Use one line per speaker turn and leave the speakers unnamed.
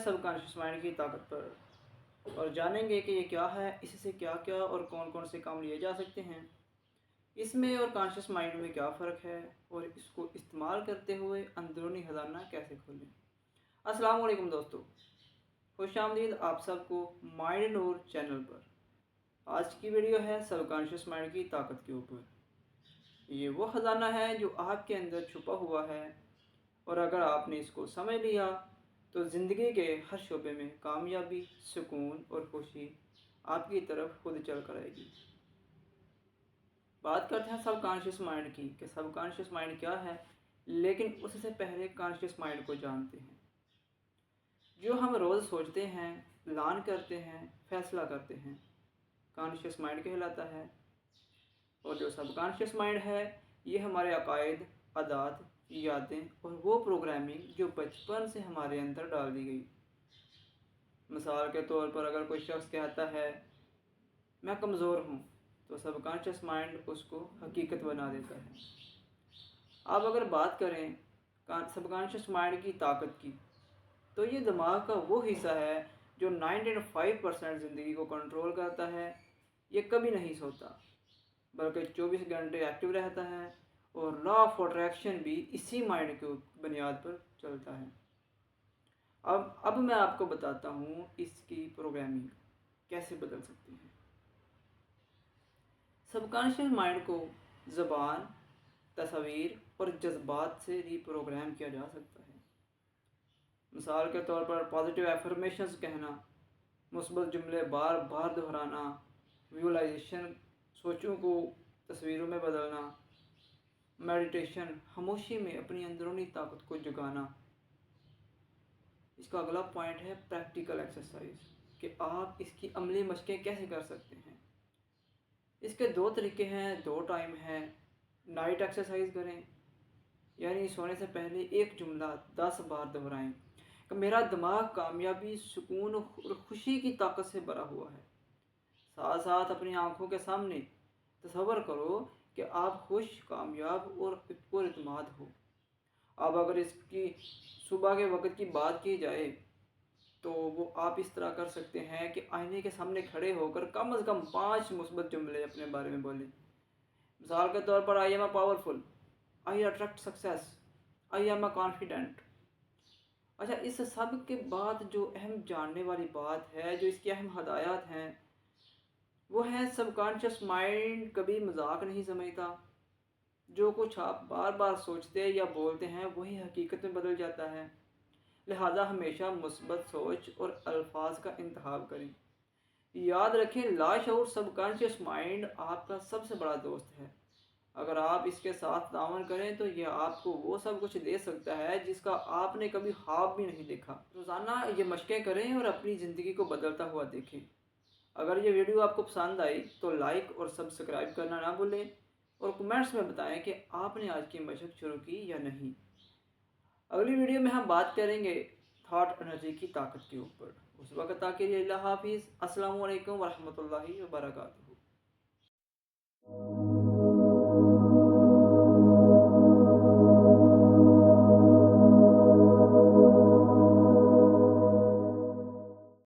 سب conscious mind کی طاقت پر اور جانیں گے کہ یہ کیا ہے، اس سے کیا کیا اور کون کون سے کام لیے جا سکتے ہیں، اس میں اور کانشیس مائنڈ میں کیا فرق ہے، اور اس کو استعمال کرتے ہوئے اندرونی خزانہ کیسے کھولیں۔ السلام علیکم دوستو، خوش آمدید آپ سب کو مائنڈ نور چینل پر۔ آج کی ویڈیو ہے سب کانشیس مائنڈ کی طاقت کے اوپر۔ یہ وہ خزانہ ہے جو آپ کے اندر چھپا ہوا ہے، اور اگر آپ نے اس کو سمجھ لیا تو زندگی کے ہر شعبے میں کامیابی، سکون اور خوشی آپ کی طرف خود چل کر آئے گی۔ بات کرتے ہیں سب کانشیس مائنڈ کی کہ سب کانشیس مائنڈ کیا ہے، لیکن اس سے پہلے کانشیس مائنڈ کو جانتے ہیں۔ جو ہم روز سوچتے ہیں، پلان کرتے ہیں، فیصلہ کرتے ہیں، کانشیس مائنڈ کہلاتا ہے۔ اور جو سب کانشیس مائنڈ ہے، یہ ہمارے عقائد، عادات، یادیں اور وہ پروگرامنگ جو بچپن سے ہمارے اندر ڈال دی گئی۔ مثال کے طور پر اگر کوئی شخص کہتا ہے میں کمزور ہوں، تو سب کانشیس مائنڈ اس کو حقیقت بنا دیتا ہے۔ اب اگر بات کریں سب کانشیس مائنڈ کی طاقت کی، تو یہ دماغ کا وہ حصہ ہے جو 95% زندگی کو کنٹرول کرتا ہے۔ یہ کبھی نہیں سوتا، بلکہ 24 گھنٹے ایکٹیو رہتا ہے، اور لا آف اٹریکشن بھی اسی مائنڈ کی بنیاد پر چلتا ہے۔ اب میں آپ کو بتاتا ہوں اس کی پروگرامنگ کیسے بدل سکتے ہیں۔ سب کانشیس مائنڈ کو زبان، تصویر اور جذبات سے ری پروگرام کیا جا سکتا ہے۔ مثال کے طور پر پازیٹیو ایفرمیشنز کہنا، مثبت جملے بار بار دہرانا، ویژوائزیشن سوچوں کو تصویروں میں بدلنا، میڈیٹیشن خاموشی میں اپنی اندرونی طاقت کو جگانا۔ اس کا اگلا پوائنٹ ہے پریکٹیکل ایکسرسائز، کہ آپ اس کی عملی مشقیں کیسے کر سکتے ہیں۔ اس کے 2 طریقے ہیں، 2 ٹائم ہیں۔ نائٹ ایکسرسائز کریں، یعنی سونے سے پہلے ایک جملہ 10 بار دہرائیں کہ میرا دماغ کامیابی، سکون اور خوشی کی طاقت سے بھرا ہوا ہے۔ ساتھ ساتھ اپنی آنکھوں کے سامنے تصور کرو کہ آپ خوش، کامیاب اور پر اعتماد ہو۔ اب اگر اس کی صبح کے وقت کی بات کی جائے تو وہ آپ اس طرح کر سکتے ہیں کہ آئینے کے سامنے کھڑے ہو کر کم از کم 5 مثبت جملے اپنے بارے میں بولیں۔ مثال کے طور پر I am a powerful, I attract success, I am a confident. اچھا، اس سب کے بعد جو اہم جاننے والی بات ہے، جو اس کی اہم ہدایات ہیں، وہ ہے سب کانشیس مائنڈ کبھی مذاق نہیں سمجھتا۔ جو کچھ آپ بار بار سوچتے یا بولتے ہیں وہی حقیقت میں بدل جاتا ہے۔ لہذا ہمیشہ مثبت سوچ اور الفاظ کا انتخاب کریں۔ یاد رکھیں، لاشعور سب کانشیس مائنڈ آپ کا سب سے بڑا دوست ہے۔ اگر آپ اس کے ساتھ تعاون کریں تو یہ آپ کو وہ سب کچھ دے سکتا ہے جس کا آپ نے کبھی خواب بھی نہیں دیکھا۔ روزانہ یہ مشقیں کریں اور اپنی زندگی کو بدلتا ہوا دیکھیں۔ اگر یہ ویڈیو آپ کو پسند آئی تو لائک اور سبسکرائب کرنا نہ بھولیں، اور کمنٹس میں بتائیں کہ آپ نے آج کی مشق شروع کی یا نہیں۔ اگلی ویڈیو میں ہم بات کریں گے تھاٹ انرجی کی طاقت کے اوپر۔ اس وقت تک کے لیے اللہ حافظ۔ السلام علیکم ورحمۃ اللہ وبرکاتہ۔